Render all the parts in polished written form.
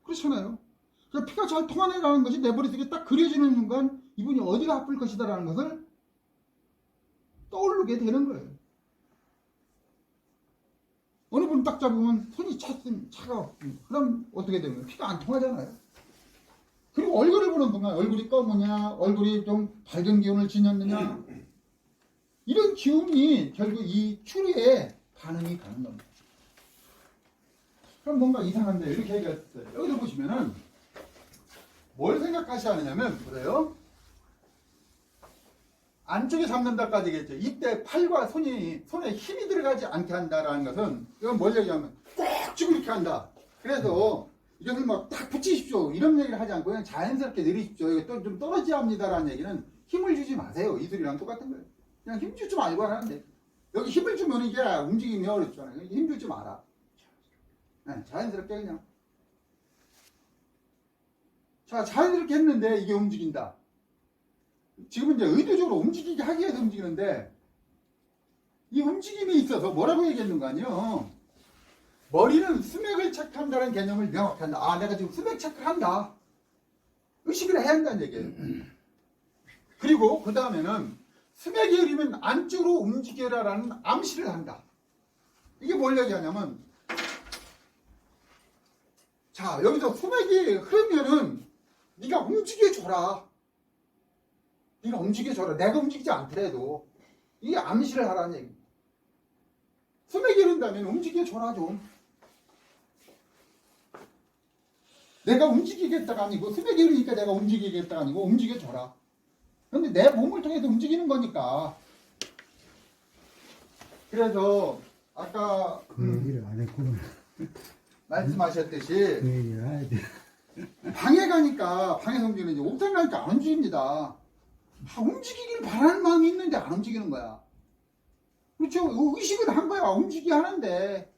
그렇잖아요. 그러니까 피가 잘 통하네라는 것이 내 머릿속에 딱 그려지는 순간 이분이 어디가 아플 것이다라는 것을 떠오르게 되는 거예요. 어느 분 딱 잡으면 손이 차가워. 그럼 어떻게 되면 피가 안 통하잖아요. 그리고 얼굴을 보는 순간 얼굴이 검으냐, 얼굴이 좀 밝은 기운을 지녔느냐, 이런 기운이 결국 이 추리에 반응이 가는 겁니다. 그럼 뭔가 이상한데 이렇게 얘기했어요. 여기서 보시면은 뭘 생각하셔야 하느냐면 보세요. 안쪽에 잡는다까지겠죠. 이때 팔과 손에 힘이 들어가지 않게 한다라는 것은 이건 뭘 얘기하면 꼭 쥐고 이렇게 한다. 그래서 이것을 막 딱 붙이십시오 이런 얘기를 하지 않고 그냥 자연스럽게 내리십시오. 이거 또 좀 떨어져야 합니다라는 얘기는 힘을 주지 마세요. 이술이랑 똑같은 거예요. 그냥 힘 주지 말고 하는데 여기 힘을 주면 이게 움직임이 어렵잖아요. 힘 주지 마라. 네, 자연스럽게 그냥 자 자연스럽게 했는데 이게 움직인다. 지금은 이제 의도적으로 움직이게 하기 위해서 움직이는데 이 움직임이 있어서 뭐라고 얘기했는 거 아니에요? 머리는 수맥을 체크한다는 개념을 명확히 한다. 아 내가 지금 수맥 체크한다. 의식을 해야 한다는 얘기예요. 그리고 그 다음에는 수맥이 흐르면 안쪽으로 움직여라라는 암시를 한다. 이게 뭘 얘기하냐면 자 여기서 수맥이 흐르면은 네가 움직여줘라. 네가 움직여줘라. 내가 움직이지 않더라도 이게 암시를 하라는 얘기입니다. 수맥이 흐른다면 움직여줘라 좀. 내가 움직이겠다가 아니고 수맥이 흐르니까 내가 움직이겠다가 아니고 움직여줘라. 그런데 내 몸을 통해서 움직이는 거니까. 그래서 아까 그 얘기를 안 했구나. 말씀하셨듯이 그 얘기를 해야 돼. 방에 가니까 방에서 움직이는 이제 옥상 가니까 안 움직입니다. 움직이길 바라는 마음이 있는데 안 움직이는 거야. 그렇죠? 의식을 한 거야. 움직이게 하는데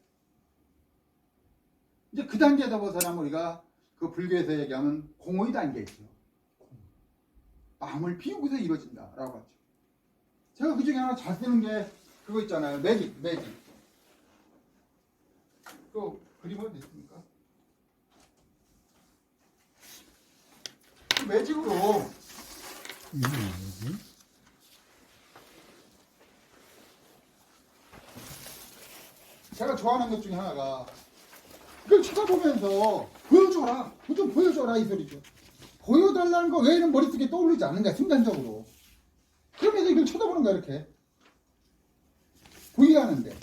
이제 그 단계에서 벗어나면 우리가 그 불교에서 얘기하면 공의 단계 있죠. 마음을 비우고서 이루어진다라고 하죠. 제가 그 중에 하나 잘 쓰는 게 그거 있잖아요. 매직. 또 그림 어디 있습니까? 그 매직으로 이게 뭐지? 제가 좋아하는 것 중에 하나가 이걸 쳐다보면서 보여줘라. 그거 좀 보여줘라 이 소리죠. 보여달라는 거 외에는 머릿속에 떠오르지 않는 거야. 순간적으로. 그러면서 이걸 쳐다보는 거야 이렇게. 보이게 하는데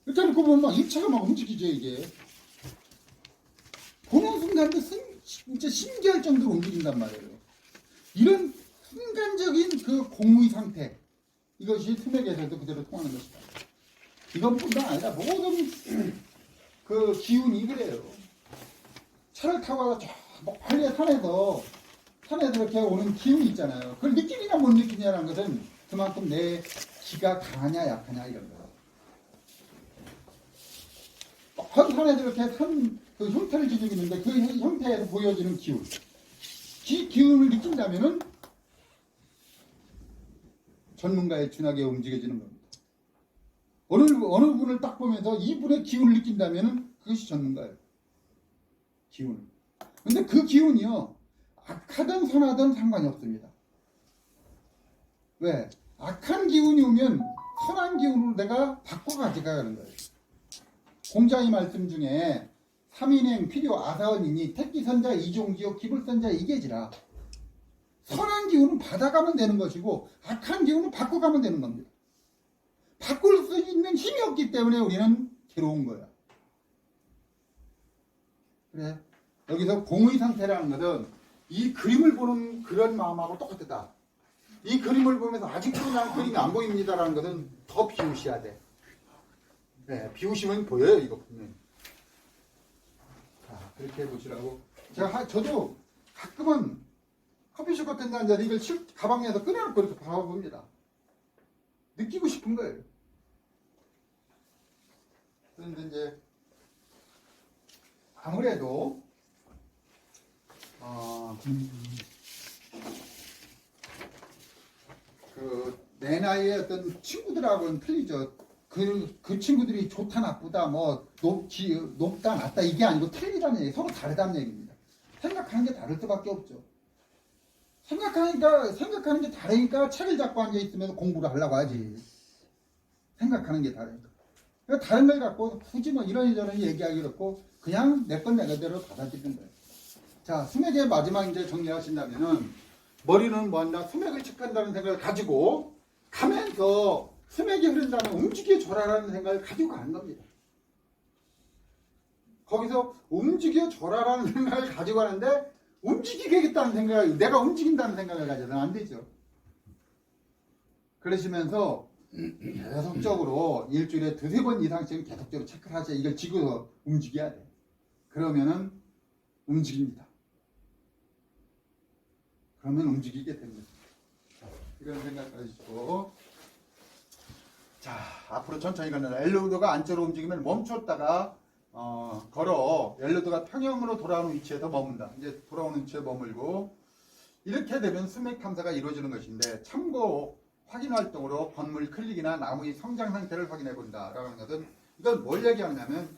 이렇게 놓고 보면 막 입체가 막 움직이죠 이게. 보는 순간도 진짜 신기할 정도로 움직인단 말이에요. 이런 순간적인 그 공의 상태 이것이 수맥에서도 그대로 통하는 것이다. 이것뿐만 아니라 모든 그 기운이 그래요. 차를 타고 가서 저 멀리 산에서 이렇게 오는 기운이 있잖아요. 그걸 느끼느냐 못 느끼냐라는 것은 그만큼 내 기가 강하냐 약하냐 이런 거예요. 한 산에서 이렇게 그 형태를 지니고 있는데 그 형태에서 보여지는 기운. 기운을 느낀다면은 전문가의 준하게 움직여지는 겁니다. 어느 분을 딱 보면서 이분의 기운을 느낀다면은 그것이 전문가예요. 기운을. 근데 그 기운이요. 악하든 선하든 상관이 없습니다. 왜? 악한 기운이 오면 선한 기운으로 내가 바꿔 가져가는 거예요. 공자의 말씀 중에 삼인행 필요 아사원이니 택기선자 이종지요 기불선자 이계지라. 선한 기운은 받아가면 되는 것이고 악한 기운은 바꿔가면 되는 겁니다. 바꿀 수 있는 힘이 없기 때문에 우리는 괴로운 거야. 그래. 여기서 공의 상태라는 것은 이 그림을 보는 그런 마음하고 똑같다. 이 그림을 보면서 아직도 그냥 그림이 안 보입니다라는 것은 더 비우셔야 돼. 네, 비우시면 보여요 이거 보면. 자, 그렇게 해보시라고. 저도 가끔은 커피숍 같은 데 앉아서 이걸 가방에서 꺼내놓고 이렇게 바라봅니다. 느끼고 싶은 거예요. 그런데 이제 아무래도 그 내 나이의 어떤 친구들하고는 틀리죠. 그 친구들이 좋다 나쁘다 뭐 높다 낮다 이게 아니고 틀리다는 얘기, 서로 다르다는 얘기입니다. 생각하는 게 다를 수밖에 없죠. 생각하는 게 다르니까 책을 잡고 앉아 있으면서 공부를 하려고 하지. 생각하는 게 다르니까. 그러니까 다른 걸 갖고 굳이 뭐 이런저런 얘기하기 그렇고 그냥 내 건 내대로 받아들이는 거예요. 자, 수맥의 마지막 이제 정리하신다면은 머리는 뭐한다? 수맥을 체크한다는 생각을 가지고 가면서 수맥이 흐른다는 움직여줘라라는 생각을 가지고 가는 겁니다. 거기서 움직여줘라라는 생각을 가지고 가는데 움직이겠다는 생각을, 내가 움직인다는 생각을 가져서는 안 되죠. 그러시면서 계속적으로 일주일에 2-3번 이상씩 계속적으로 체크를 하세요. 이걸 지고서 움직여야 돼. 그러면은 움직입니다. 그러면 움직이게 됩니다. 이런 생각 가지시고, 자, 앞으로 천천히 가는 엘로드가 안쪽으로 움직이면 멈췄다가 걸어 엘로드가 평형으로 돌아오는 위치에서 머문다. 이제 돌아오는 위치에 머물고, 이렇게 되면 수맥 탐사가 이루어지는 것인데, 참고 확인 활동으로 건물 클릭이나 나무의 성장 상태를 확인해 본다라는 것은, 이건 뭘 얘기하냐면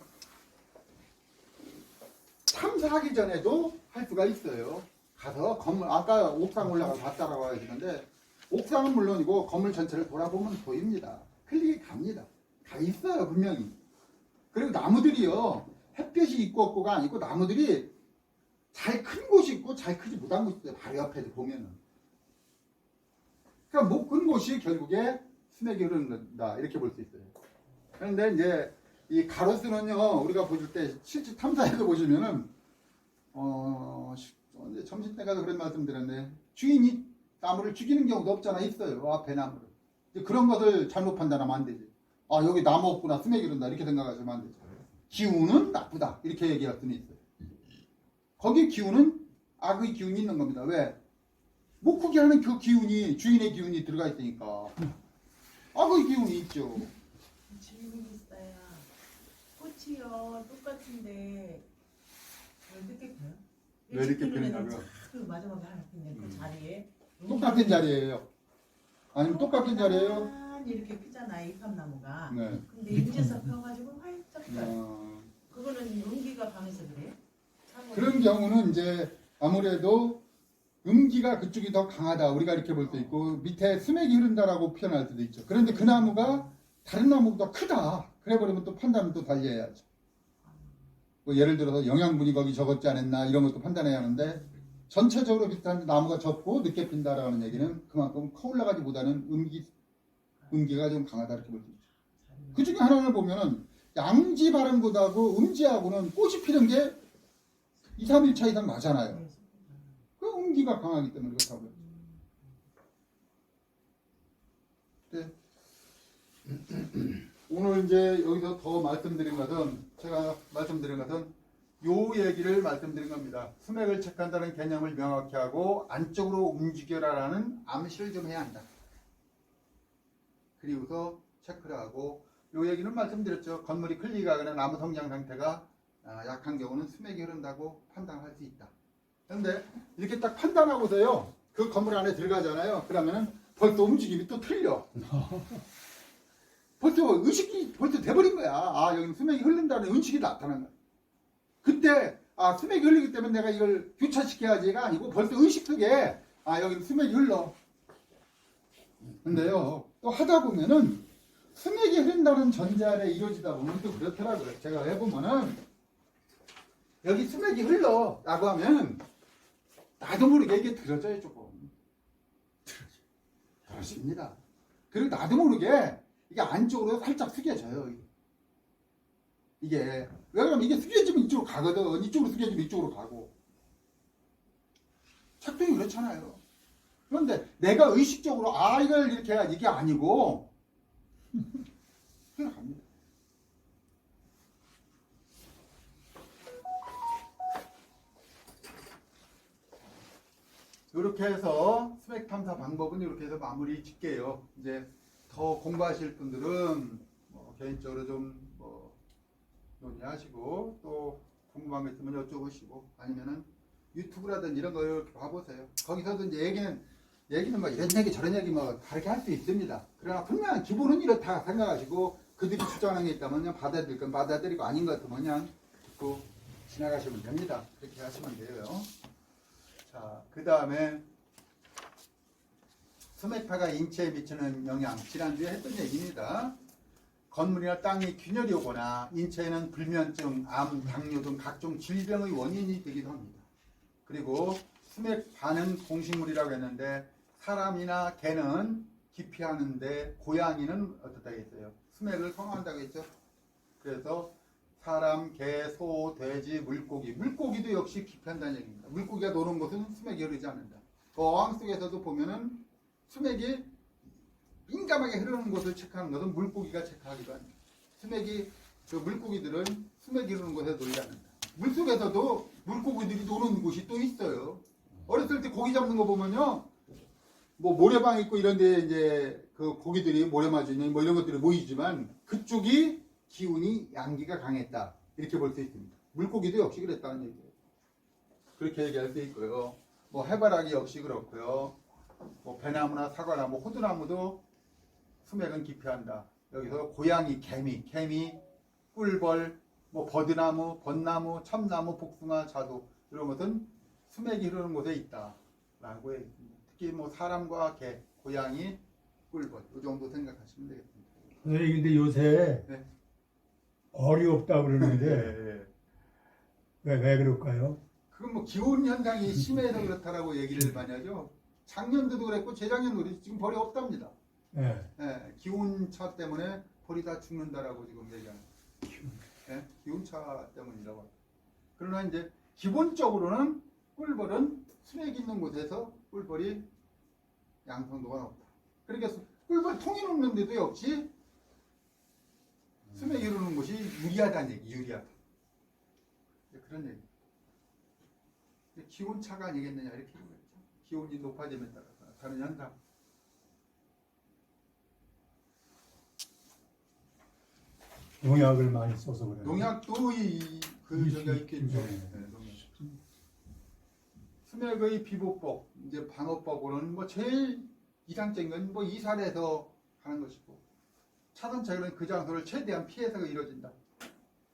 탐사하기 전에도 할 수가 있어요. 가서 건물, 아까 옥상 올라가서 봤다라고 하시는데, 옥상은 물론이고 건물 전체를 돌아보면 보입니다. 클릭이 갑니다. 다 있어요, 분명히. 그리고 나무들이요, 햇볕이 있고 없고가 아니고 나무들이 잘 큰 곳이 있고 잘 크지 못한 곳이 있어요. 바로 옆에 보면은. 그러니까 못 큰 곳이 결국에 수맥이 흐른다, 이렇게 볼 수 있어요. 그런데 이제 이 가로수는요, 우리가 보실 때 실제 탐사에서 보시면은 점심 때 가서 그런 말씀 드렸는데, 주인이 나무를 죽이는 경우도 없잖아. 있어요, 앞에 나무를. 그런 것을 잘못 판단하면 안 되지. 아, 여기 나무 없구나, 수맥이 흐른다, 이렇게 생각하시면 안 되죠. 기운은 나쁘다, 이렇게 얘기할 수는 있어요. 거기 기운은 악의 기운이 있는 겁니다. 왜? 못 크게 하는 그 기운이, 주인의 기운이 들어가 있으니까 악의 기운이 있죠. 질문이 있어요. 꽃이요 똑같은데 왜 늦게 펴요? 왜 늦게 피느냐고요? 그 마지막에 하나 피는 그 자리에 똑같은 자리예요. 아니면 똑같은 자리예요? 이렇게 피잖아, 이팝나무가. 네. 근데 인제서 펴가지고 활짝 펴요. 그거는 음기가 강해서 그래요? 그런 경우는 이제 아무래도 음기가 그쪽이 더 강하다, 우리가 이렇게 볼 수 있고, 밑에 수맥이 흐른다라고 표현할 수도 있죠. 그런데 그 나무가 다른 나무보다 크다, 그래 버리면 또 판단을 또 달리해야죠. 뭐 예를 들어서 영양분이 거기 적었지 않았나, 이런 것도 판단해야 하는데, 전체적으로 비슷한데 나무가 적고 늦게 핀다라는 얘기는 그만큼 커 올라가지보다는 음기가 좀 강하다, 이렇게 볼 수 있죠. 그 중에 하나를 보면은 양지 바람보다고 음지하고는 꽃이 피는 게 2-3일 차 이상 나잖아요. 그 음기가 강하기 때문에 그렇다고요. 네. 오늘 이제 여기서 더 말씀드린 것은, 제가 말씀드린 것은 요 얘기를 말씀드린 겁니다. 수맥을 체크한다는 개념을 명확히 하고 안쪽으로 움직여라라는 암시를 좀 해야 한다. 그리고서 체크를 하고, 요 얘기는 말씀드렸죠. 건물이 클릭하거나 나무 성장 상태가 약한 경우는 수맥이 흐른다고 판단할 수 있다. 그런데 이렇게 딱 판단하고서요, 그 건물 안에 들어가잖아요. 그러면은 벌써 움직임이 또 틀려. 벌써 의식이 벌써 돼버린 거야. 아, 여기는 수맥이 흐른다는 의식이 나타난 거야. 그때 아, 수맥이 흘리기 때문에 내가 이걸 교차시켜야지가 아니고 벌써 의식 속에 아, 여기는 수맥이 흘러. 근데요, 또 하다 보면은 수맥이 흐른다는 전제 아래 이루어지다 보면 또 그렇더라고요. 제가 해보면은 여기 수맥이 흘러 라고 하면 나도 모르게 이게 들어져요. 조금 들어집니다. 그리고 나도 모르게 이게 안쪽으로 살짝 숙여져요. 이게 왜 그러면 이게 숙여지면 이쪽으로 가거든. 이쪽으로 숙여지면 이쪽으로 가고. 착동이 그렇잖아요. 그런데 내가 의식적으로 아, 이걸 이렇게 해야 이게 아니고 생각합니다. 이렇게 해서 수맥 탐사 방법은 이렇게 해서 마무리 짓게요. 이제 더 공부하실 분들은 뭐 개인적으로 좀뭐 논의하시고, 또 궁금한 거 있으면 여쭤보시고, 아니면은 유튜브라든지 이런 거 이렇게 봐보세요. 거기서도 이제 얘기는 뭐 이런 얘기 저런 얘기 뭐 다르게 할 수 있습니다. 그러나 분명 기본은 이렇다 생각하시고 그들이 주장하는 게 있다면 그냥 받아들일 건 받아들이고 아닌 것 같으면 그냥 듣고 지나가시면 됩니다. 그렇게 하시면 돼요. 자, 그 다음에 수맥파가 인체에 미치는 영향, 지난주에 했던 얘기입니다. 건물이나 땅이 균열이 오거나 인체에는 불면증, 암, 당뇨 등 각종 질병의 원인이 되기도 합니다. 그리고 수맥 반응 동식물이라고 했는데 사람이나 개는 기피하는데 고양이는 어떻다 했어요? 수맥을 선호한다고 했죠. 그래서 사람, 개, 소, 돼지, 물고기도 역시 기피한다는 얘기입니다. 물고기가 노는 곳은 수맥이 흐르지 않는다. 어항 속에서도 보면은 수맥이 민감하게 흐르는 곳을 체크하는 것은 물고기가 체크하기도 합니다. 그 물고기들은 수맥이 흐르는 곳에 놀지 않는다. 물속에서도 물고기들이 노는 곳이 또 있어요. 어렸을 때 고기 잡는 거 보면요, 뭐 모래방 있고 이런데 이제 그 고기들이 모래마주니 뭐 이런 것들이 모이지만 그쪽이 기운이 양기가 강했다 이렇게 볼 수 있습니다. 물고기도 역시 그랬다는 얘기예요. 그렇게 얘기할 수 있고요. 뭐 해바라기 역시 그렇고요. 뭐 배나무나 사과나무, 호두나무도 수맥은 기피한다. 여기서 고양이, 개미, 꿀벌, 뭐 버드나무, 벚나무, 참나무, 복숭아, 자두 이런 것은 수맥이 흐르는 곳에 있다라고 했습니다. 특히 뭐 사람과 개, 고양이, 꿀벌 이 정도 생각하시면 되겠습니다. 선생님 근데 요새 네. 얼이 없다 그러는데 네. 왜 그럴까요? 그건 뭐 기온 현상이 심해서 그렇다라고 얘기를 많이 하죠. 작년도도 그랬고 재작년도 그랬고 지금 벌이 없답니다. 네. 네, 기온차 때문에 벌이 다 죽는다라고 지금 얘기하는. 네, 기온차 때문이라고. 그러나 이제 기본적으로는 꿀벌은 수맥이 있는 곳에서 꿀벌이 양성도가 높다. 그러니까 꿀벌 통이 녹는데도 역시 수맥이 흐르는 곳이 유리하다는 얘기, 유리하다. 그런 얘기. 기온차가 아니겠느냐 이렇게 보겠죠. 기온이 높아짐에 따라서 나타나는 현상. 농약을 많이 써서 그래요. 농약도 그 저기가 있겠죠. 네, 농약. 수맥의 비보법, 이제 방어법으로는 뭐 제일 이상적인 건 뭐 이산해서 하는 것이고 차선책은 그 장소를 최대한 피해서 이루어진다.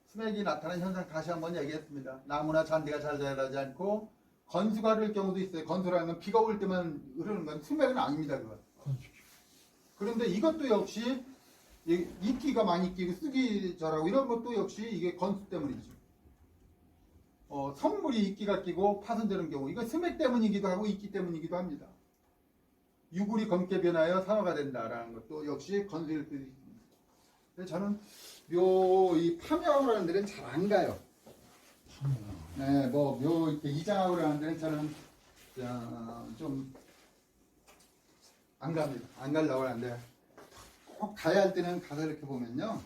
수맥이 나타나는 현상 다시 한번 얘기했습니다. 나무나 잔디가 잘 자라지 않고 건수가 흐를 경우도 있어요. 건수라는 건 비가 올 때만 흐르는 건 수맥은 아닙니다. 그건. 그런데 이것도 역시 이끼가 많이 끼고 쑥이 자라고 이런 것도 역시 이게 건수 때문이죠. 선물이 이끼가 끼고 파손되는 경우 이거 수맥 때문이기도 하고 이끼 때문이기도 합니다. 유골이 검게 변하여 산화가 된다라는 것도 역시 건수일 수도 있습니다. 그래서 저는 이 파묘하고 하는 데는 잘 안 가요. 네, 뭐 묘 이렇게 이장하고 하는 데는 저는 좀 안 갑니다. 안 가려고 하는데 꼭 가야 할 때는 가서 이렇게 보면은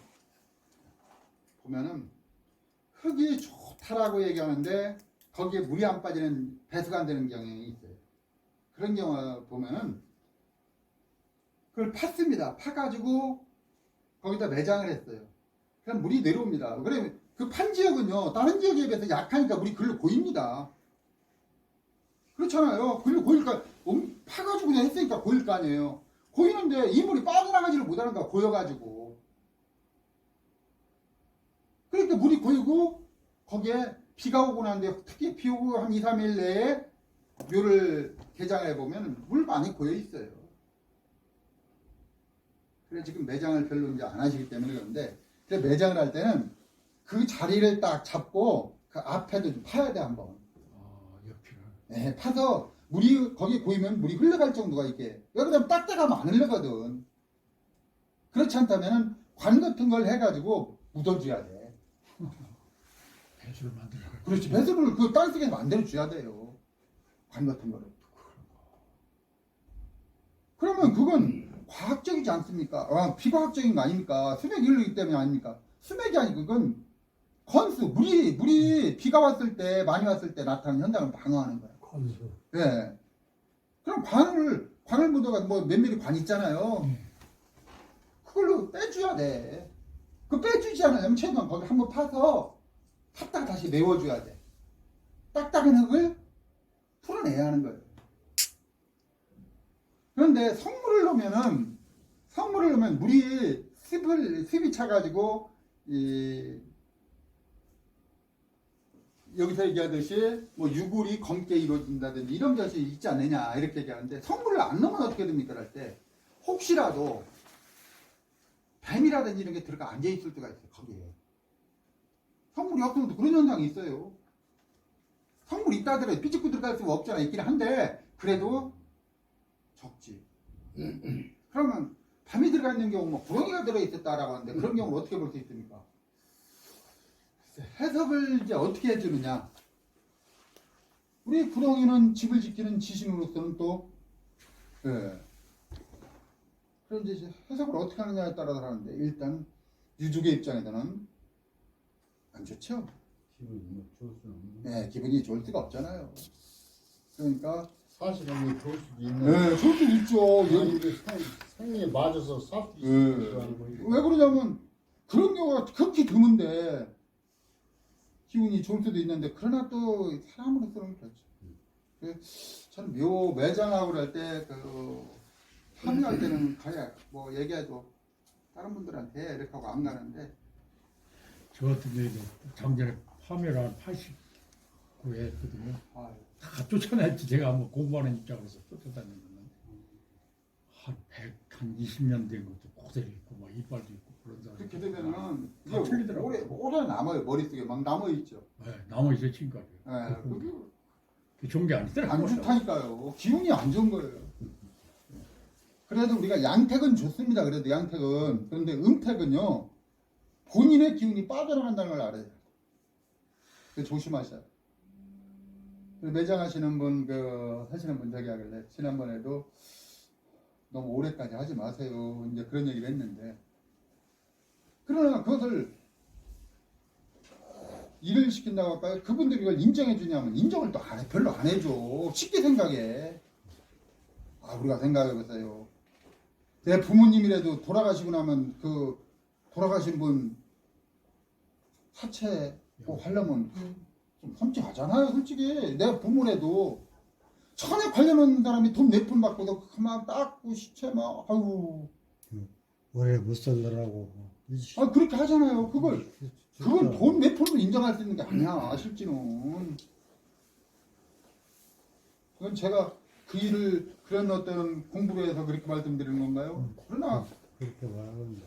흙이 좋다라고 얘기하는데 거기에 물이 안 빠지는 배수가 안 되는 경향이 있어요. 그런 경우 보면은 그걸 팠습니다. 파가지고 거기다 매장을 했어요. 그럼 물이 내려옵니다. 그러면 그 판 지역은요 다른 지역에 비해서 약하니까 물이 글로 고입니다. 그렇잖아요. 글로 고일까 파가지고 그냥 했으니까 고일 거 아니에요. 고이는데 이 물이 빠져나가지를 못하는 거야. 고여가지고. 그러니까 물이 고이고 거기에 비가 오고 나는데 특히 비 오고 한 2, 3일 내에 묘를 개장을 해보면 물 많이 고여 있어요. 그래 지금 매장을 별로 이제 안 하시기 때문에 그런데 그래 매장을 할 때는 그 자리를 딱 잡고 그 앞에도 좀 파야 돼 한번. 옆이를. 네, 파서 물이 거기 고이면 물이 흘러갈 정도가 있게. 여기다 딱딱하면 안 흘러거든. 그렇지 않다면 관 같은 걸 해가지고 묻어줘야 돼. 배수를 만들어. 그렇지. 배수를 그 땅속에 만들어줘야 돼요. 관 같은 거를. 그러면 그건 과학적이지 않습니까? 비과학적인 거 아닙니까? 수맥이 흐르기 때문에 아닙니까? 수맥이 아니고 그건 건수, 물이 비가 왔을 때, 많이 왔을 때 나타나는 현상을 방어하는 거예요. 건수. 네. 그럼 관을 묻어가 뭐 몇밀리 관 있잖아요. 그걸로 빼줘야 돼. 그 빼주지 않으면 최소한 거기 한번 파서 팠다가 다시 메워줘야 돼. 딱딱한 흙을 풀어내야 하는 거예요. 그런데 성물을 넣으면 물이 습이 차가지고 여기서 얘기하듯이 뭐 유골이 검게 이루어진다든지 이런 것이 있지 않느냐 이렇게 얘기하는데 성물을 안 넣으면 어떻게 됩니까? 할 때 혹시라도 뱀이라든지 이런 게 들어가 앉아 있을 때가 있어요. 거기에 성물이 없으면 그런 현상이 있어요. 성물이 있다 하더라도 삐죽고 들어갈 수가 없잖아. 있긴 한데 그래도 적지. 그러면 뱀이 들어가 있는 경우 뭐 구렁이가 들어있었다라고 하는데 그런 경우를 어떻게 볼 수 있습니까? 해석을 이제 어떻게 해주느냐. 우리 구렁이는 집을 지키는 지신으로서는 또, 예. 그럼 이제 해석을 어떻게 하느냐에 따라 다르는데, 일단, 유족의 입장에서는 안 좋죠? 기분이 좋을 수는 없는. 네, 기분이 좋을 수가 없잖아요. 그러니까, 사실은 뭐 좋을 수도 있는. 네, 좋을 수 있죠. 아니, 이게 생리에 맞아서 살 수도 있을 거고. 왜 그러냐면, 그런 경우가 극히 드문데, 기운이 좋을 수도 있는데 그러나 또 사람으로서는 그렇죠. 그래서 저는 매장하고 그럴 때그 참여할 때는 가야 뭐 얘기해도 다른 분들한테 이렇게 하고 안 가는데 저 같은 경우도 작년에 파멸 한 89회 했거든요. 아유, 다 쫓아냈지. 제가 한번 공부하는 입장으로서 쫓아다녔는데 한 20년 된 것도 고대로 있고 막 이빨도 있고 그런 사람. 그렇게 되면은 다 틀리더라고요. 오래 남아요. 머릿속에 막 남아있죠. 네, 남아있어 친구예요. 네, 그게 좋은 게 아니더라고요. 안 좋다니까요. 기운이 안 좋은 거예요. 그래도 우리가 양택은 좋습니다. 그래도 양택은. 그런데 음택은요. 본인의 기운이 빠져나간다는 걸 알아야 돼요. 그래서 조심하셔야 돼요. 매장하시는 분, 하시는 분 저기 하길래 지난번에도 너무 오래까지 하지 마세요. 이제 그런 얘기를 했는데. 그러나 그것을 일을 시킨다고 할까요? 그분들이 이걸 인정해 주냐면 인정을 또 안 해. 별로 안 해줘. 쉽게 생각해. 우리가 생각해 보세요. 내 부모님이라도 돌아가시고 나면 그 돌아가신 분 사체 뭐 하려면 좀 섬뜩하잖아요. 솔직히 내 부모라도 천에 관련한 사람이 돈 몇 푼 받고도 그만 닦고 시체 막 아유 오래 못 살더라고. 그렇게 하잖아요. 그건 돈 몇 푼도 인정할 수 있는 게 아니야. 실제는 그건 제가 그 일을 그런 어떤 공부를 해서 그렇게 말씀드리는 건가요? 그러나 그렇게 말하는데.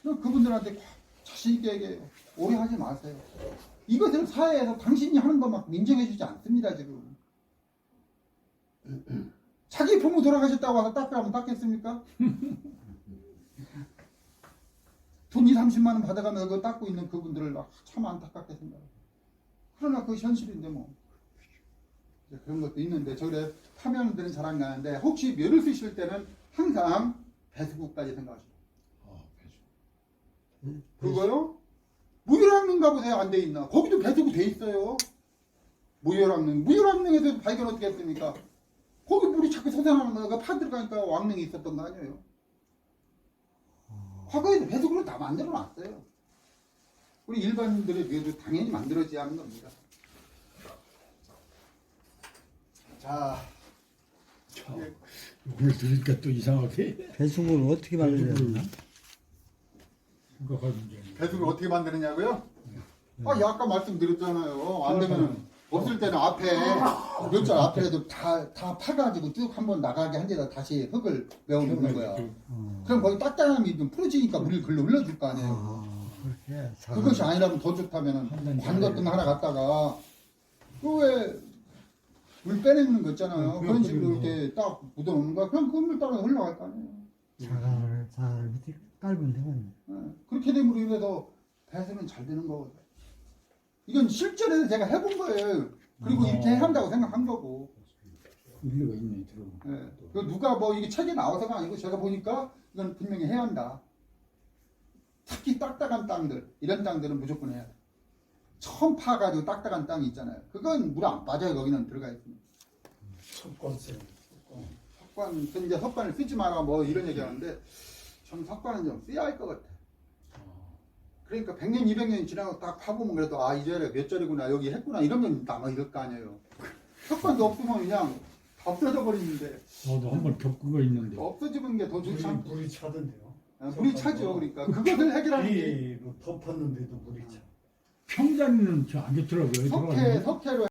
그분들한테 자신 있게 얘기해요. 오래 하지 마세요. 이것을 사회에서 당신이 하는 것만큼 인정해주지 않습니다. 지금 자기 부모 돌아가셨다고 와서 닦으라면 닦겠습니까? 돈 2, 30만 원 받아가면서 그거 닦고 있는 그분들을 참 안타깝게 생각해요. 그러나 그 현실인데 뭐 그런 것도 있는데 저래 파면들은 잘 안 가는데 혹시 묘를 쓰실 때는 항상 배수구까지 생각하시죠. 그거요? 무혈왕릉 가보세요. 안 돼 있나? 거기도 배수구 돼 있어요. 무혈왕릉에서 발견 어떻게 했습니까? 거기 물이 자꾸 솟아나는 거가 파 들어가니까 왕릉이 있었던 거 아니에요? 과거에도 배수구를 다 만들어 놨어요. 우리 일반인들에 비해도 당연히 만들어져야 하는 겁니다. 자, 오늘 들으니까 또 이상하게 배수구를 어떻게 만들냐? 생각할 문제예요. 배수구를 어떻게 만드느냐고요? 아까 말씀드렸잖아요. 안 되면은 없을 때는 앞에 몇 절 앞에라도 다 파가지고 쭉 한번 나가게 한 데다 다시 흙을 메워 놓는 거야. 그럼 거기 딱딱함이 좀 풀어지니까 물이 글로 흘러줄 거 아니에요. 그렇게. 그것이 아니라면 더 좋다면은 관거등 하나 갖다가 그 왜 물 빼내는 거 있잖아요. 그런 식으로 이렇게 딱 묻어놓는 거야. 그럼 그 물 따라 흘러갈 거 아니에요. 잘 밑에 깔면 되겠네. 그렇게 됨으로 인해서 배수는 잘 되는 거거든. 이건 실전에서 제가 해본 거예요. 그리고 이렇게 한다고 생각한 거고. 일리가 있네 들어보면. 그 누가 뭐 이게 책에 나와서가 아니고 제가 보니까 이건 분명히 해야 한다. 특히 딱딱한 땅들, 이런 땅들은 무조건 해야 돼. 처음 파가지고 딱딱한 땅이 있잖아요. 그건 물 안 빠져요. 거기는 들어가 있습니다. 석관을 쓰지 마라 뭐 이런 얘기 하는데 저는 석관은 좀 써야 할 것 같아. 그러니까 100년, 200년이 지나고 딱 파보면 그래도 이제 몇 절이구나 여기 했구나 이러면 남아 이럴 거 아니에요. 석관도 없으면 그냥 다 없어져 버리는데 저도 한번 겪은 거 있는데 없어지는 게 더 좋지 않고. 물이 차던데요. 물이 차죠. 그러니까 그것을 해결하는 게 이 덮었는데도 물이 차. 평단은 저 안 좋더라고요. 석회로